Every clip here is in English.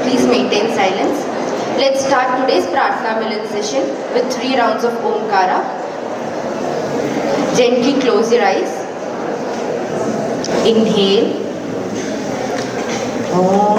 Please maintain silence. Let's start today's Prarthana Milan session with 3 rounds of Omkara. Gently close your eyes. Inhale. Om.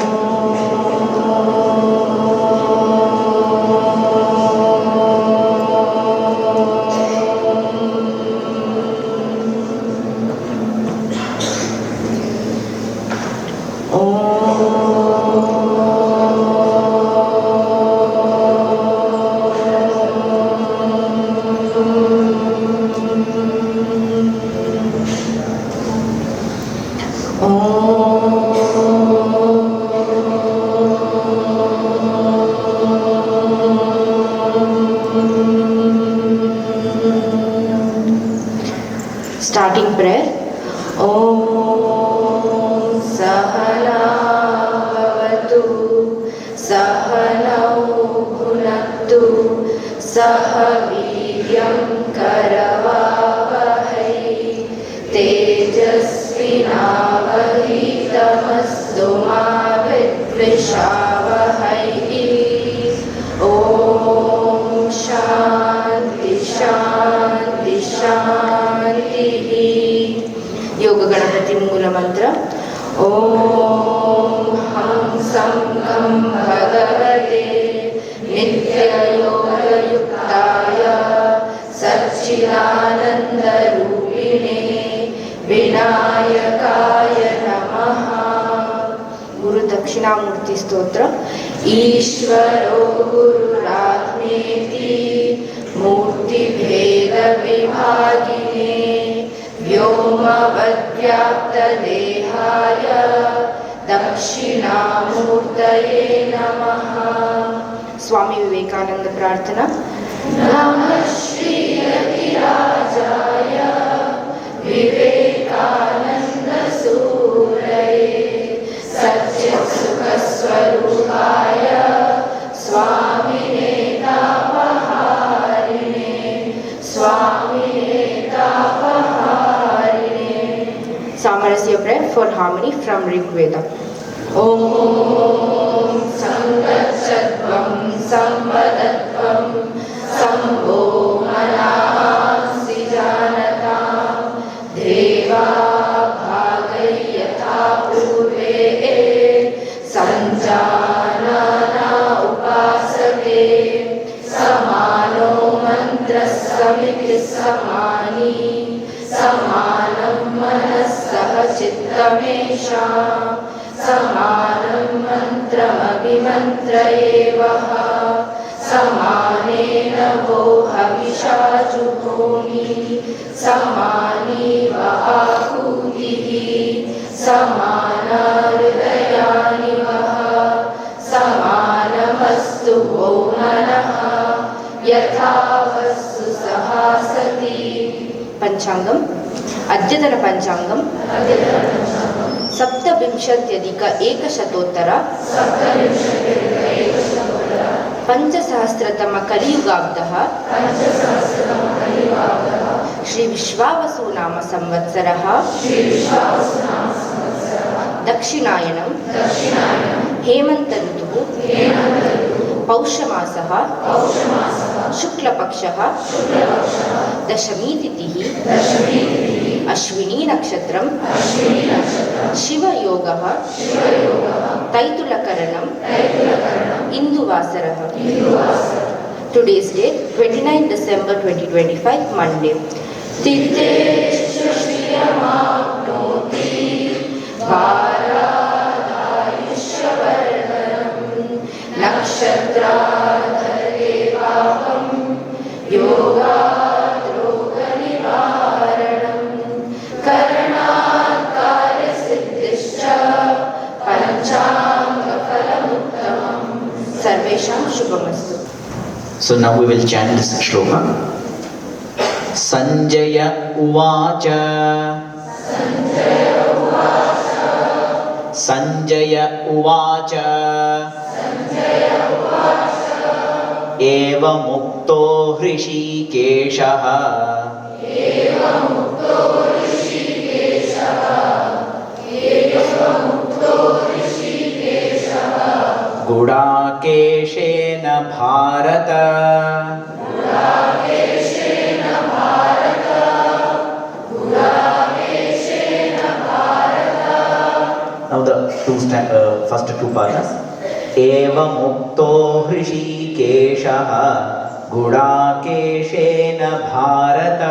Starting prayer. Om Sahana Bhavatu Sahanau Bhunaktu Sahaviryam Karavavahai Tejasvinavahitamastu ma vidvishavahai. Om Shanti Shanti Shanti. Yoga Ganapati Mula Mantra. Om Ham Samgam Bhagavate Nitya Yoga Yuktaya Satchidananda Rupine Vinayakaya Namaha. Guru Dakshinamurti Stotra. Ishvaro Gururatmeti Murti Bheda Vibhagine Vyomavadvyapta Dehaya Dakshinamurtaye Namaha. Swami Vivekananda Prarthana. Namah Shri Yatirajaya Vivekananda Suraye Satchit Sukha Swarupaya Swamine Tapaharine Swamine Tapaharine. Samarasya prayer for harmony from Rig Veda. Om Sangatchatvam Samvadatvam Sambho Manasi Janatam Deva Bhagayatha Purve Sanjanana Upasake Samano Mantra Samiti Samani Samanam Manasaha Chittamesha Samanam Mantram Abhimantrayevaha Samanena Vohavisha Juhomi Samani Vahakutihi Samana Hridayani Vaha Samanamastu Vomanaha Yathavastu Sahasati. Panchangam. Adyatana Panchangam. Saptabimshatyadika Ekashatotara Panchasahasratama Kaliyugabdaha Shri Vishwavasu Nama Samvatsaraha Dakshinayanam Hemanta Rituhu Paushamasaha Shuklapakshaha Dashami Titihi Ashwini Nakshatram Shiva Yogaha Taitulakaranam Induvasaraha. Today's date 29 December 2025 Monday. Titeshu Shriyamapnoti Bharadayushavardanam Nakshadradhare Vaham Yoga Sarvesham Shubhamastu. So now we will chant this shloka. Sanjaya Uvacha Sanjaya Uvacha Eva Mukto Hrishikeshaha गुडाकेशेन Bharat Now the first two paras. एवमुक्तो हृषीकेशः गुडाकेशेन Bharat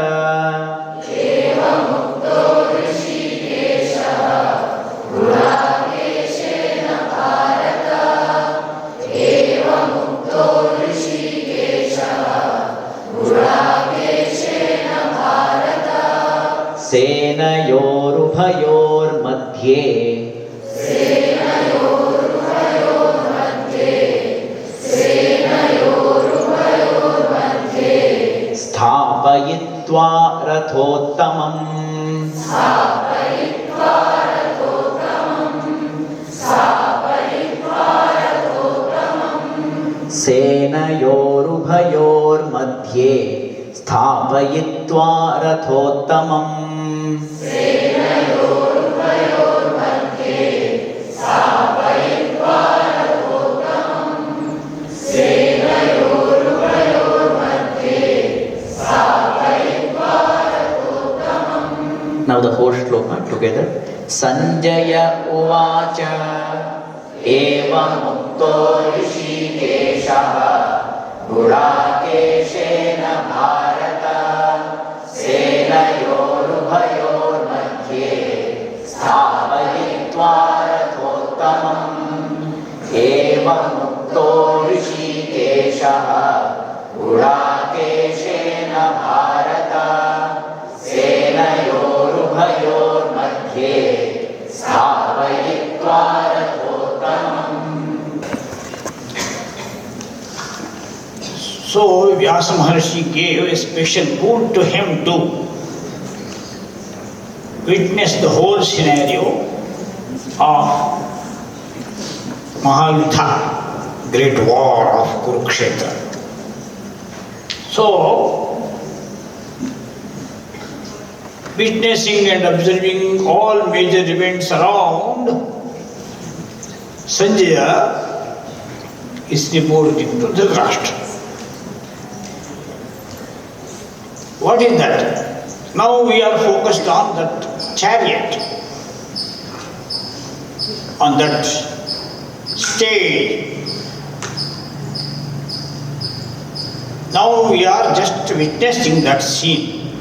सेनयोरुभयोर्मध्ये स्थापयित्वा रथोत्तमम् सेनयोरुभयोर्मध्ये स्थापयित्वा रथोत्तमम् Now the whole shloka together. Sanjaya uvacha evamukto ऋषिकेशः गुडाकेशेन Bharat सेनयोरुभयोर्मध्ये स्थापयित्वा रथोत्तमम् एवमुक्तो ऋषिकेशः गुडाकेशेन भारत सेनयोरुभयोर्मध्ये स्थापयित्वा रथोत्तमम्. So Vyasa Maharshi gave a special boon to him to witness the whole scenario of Mahayuddha, great war of Kurukshetra. So, witnessing and observing all major events around, Sanjaya is reporting to Dhritarashtra. What is that? Now we are focused on that chariot, on that stage. Now we are just witnessing that scene.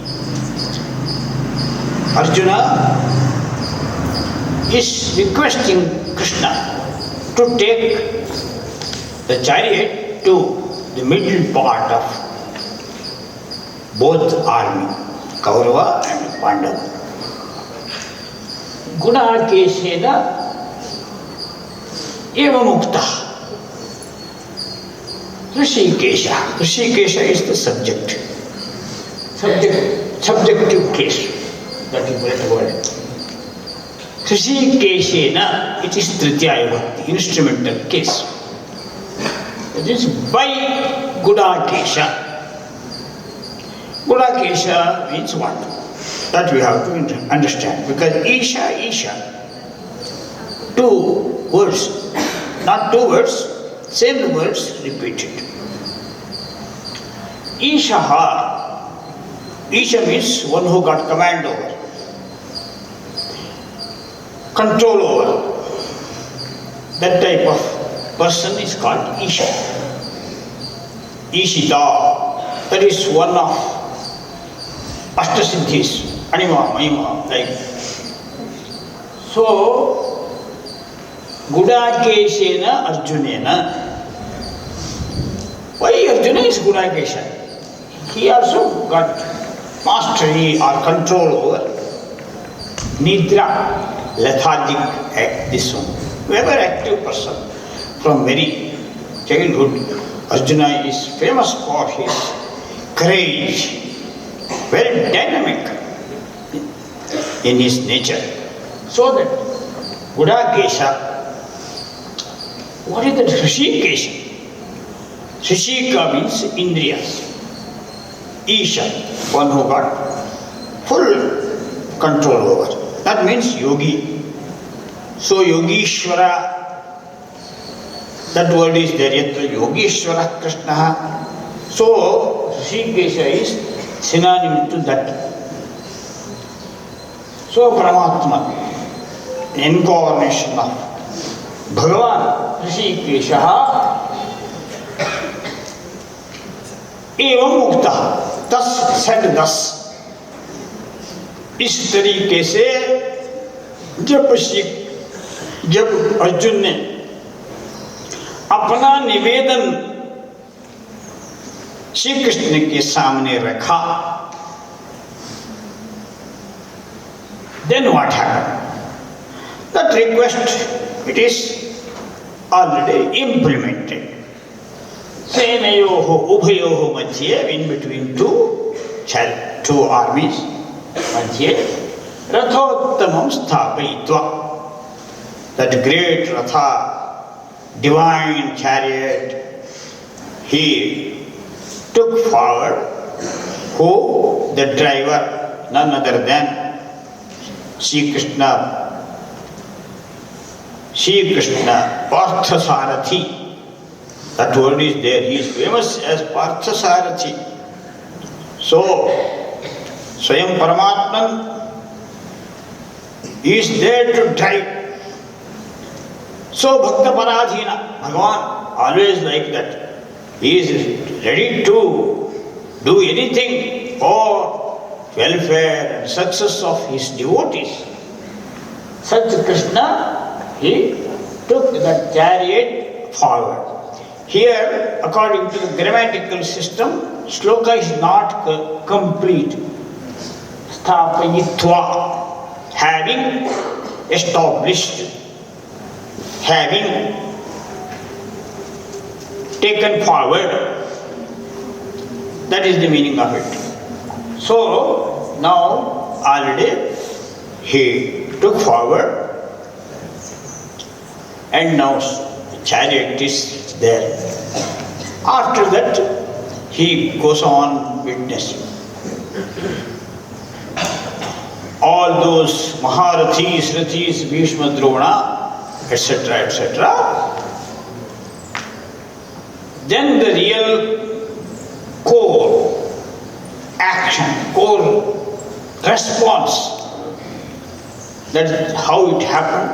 Arjuna is requesting Krishna to take the chariot to the middle part of both army, Kaurava and Pandava. Gudakeshena eva mukta. Rishikesha. Rishikesha is the subject. Subjective case. That is the word. Rishikeshena, it is Tritiya Vibhakti, instrumental case. It is by Gudakesha. Gudakesha means what? That we have to understand. Because Isha, two words, not two words, same words repeated. Isha means one who got command over, control over. That type of person is called Isha. Ishita, that is one of Ashtasiddhis, Anima, Mahima, like. So, Gudakeshena Arjunena. Why Arjuna is Gudakesha? He also got mastery or control over Nidra, lethargic, this one. Very active person from very childhood. Arjuna is famous for his courage, very dynamic in his nature. So that Gudakesha, what is that Rishikesha? Rishika means Indriyas. Isha, one who got full control over. That means yogi. So Yogishvara That word is there, Yatra Yogeshwara Krishna. So, Rishikesha is synonym to that. So, Paramatma, incarnation of Bhagavan, Rishikesha, एवं मुक्ता तस said दस इस तरीके से जब अर्जुन ने अपना निवेदन श्री कृष्ण के सामने रखा, then what happened? That request, it is already implemented. सेनयोः उभयोः मध्ये, in between two armies मध्ये, रथोत्तमं स्थापयित्वा, that great ratha, divine chariot, he took forward. Who? The driver, none other than Shri Krishna, Parthasarathi. That word is there. He is famous as Parthasarathi. So, Swayam Paramatman is there to drive. So, Bhakta Paradhina, Bhagavan, always like that. He is ready to do anything for welfare and success of his devotees. Such Krishna, he took that chariot forward. Here, according to the grammatical system, shloka is not complete. Sthapayitva, having established, having taken forward. That is the meaning of it. So, now already he took forward, and now the chariot is there. After that, he goes on witnessing. All those Maharathis, Rathis, Bhishma, Drona, etc., etc. Then the real core action, core response, that is how it happened.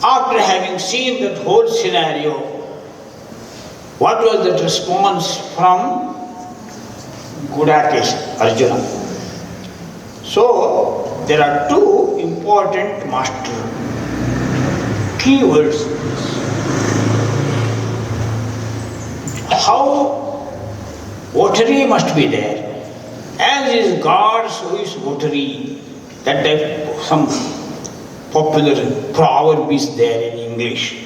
After having seen that whole scenario, what was that response from Gudakesh, Arjuna? So, there are two important master keywords. How votary must be there. As is God, so is votary. That type of some popular proverb is there in English.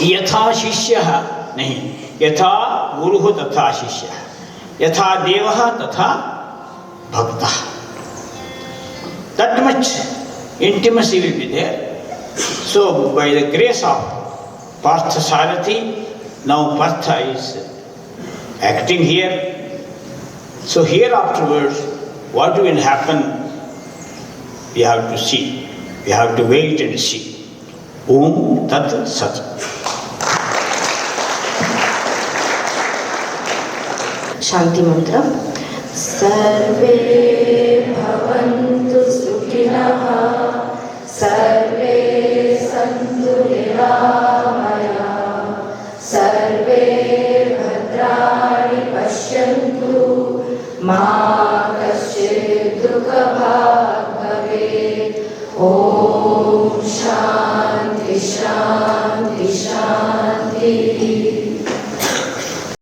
यथा शिष्यः नहीं, यथा गुरुः तथा शिष्यः, यथा देवः तथा भक्तः. That much intimacy will be there. So, by the grace of Parthasarathi, now Partha is acting here. So, here afterwards, what will happen? We have to see. We have to wait and see. Om Tat Sat. शांति मंत्र. सर्वे भवन्तु सुखिनः, सर्वे सन्तु निरामयाः, सर्वे भद्राणि पश्यन्तु, मा कश्चित् दुःखभाग्